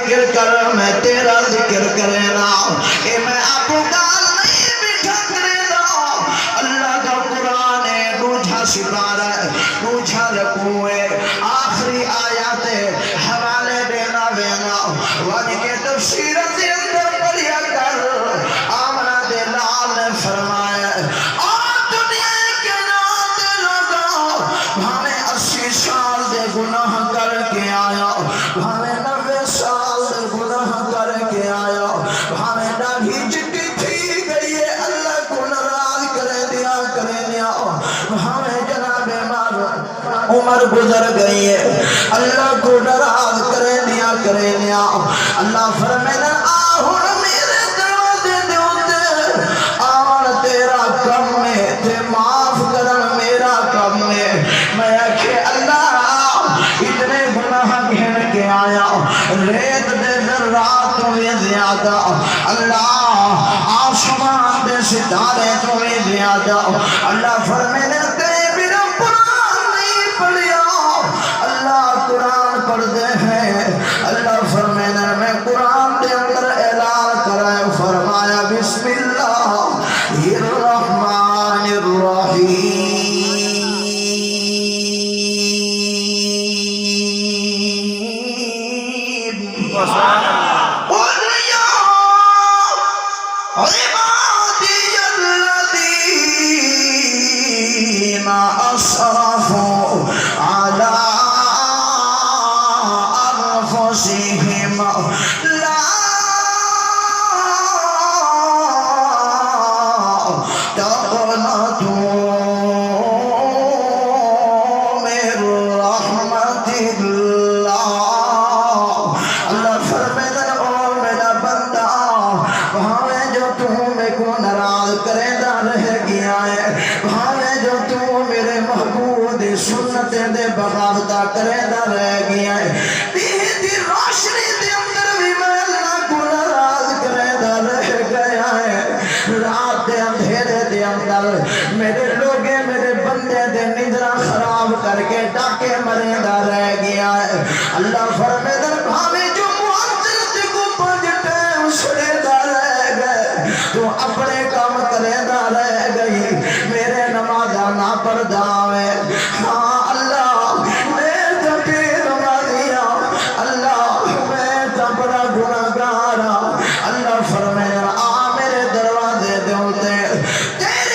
ذکر کر میں تیرا ذکر کرینا اے میں آپ گال نہیں بیٹھا کرینا اللہ کا قرآن ہے دوجھا سپارہ دوجھا رکوے آخری آیات حوالے دینا وینا وانی کے تفسیر سے اندر پڑھیا کر آمنہ دلال نے فرمایا دنیا کے ناتے لگا ہمیں 80 سال دے گناہ کر کے آیا ہمیں 90 سال دے گناہ کر کے آیا ہمیں داڑھی چٹی تھی گئی ہے اللہ کو ناراض کرے دیا ہمیں جناب عمر گزر گئی ہے اللہ کو ناراض کرے دیا اللہ فرمائے آہن میرے دروازے دے ہوتے آن تیرا کم میں تے معاف کرن میرا کم میں کہ اللہ اتنے گناہ گھن کے آیا ریت دے ذرات میں زیادہ اللہ آسمان دے ستارے تو میں زیادہ اللہ فرمائے پڑھتے ہیں اللہ فرمانا میں قرآن دے اندر اعلان کرائے فرمایا بسم اللہ الرحمن الرحیم قل یا عبادی الذین اسرفوا علی لا تقنطوا من رحمت اللہ اللہ فرمائے او میرا بندہ ہمیں جو تو میں کو ناراض کرے دا رہ گیا ہے ہمیں جو تو میرے محبوب دی سنت دے بغاوتا کرے دا رہ گیا ہے روشنی دے اندر بھی میں اللہ کو ناراض کرے دا رہ گیا ہے رات دے اندھیرے دے اندر میرے لوگے میرے بندے دے نندرہ خراب کر کے ڈاکے مرے دا رہ گیا ہے اللہ فرمائے در بھاوے جو معطل تے کو پنج ٹیم سڑے دا رہ گئے تو اپنے کام کرے دا رہ گئی میرے نمازہ نہ پردہ ہوئے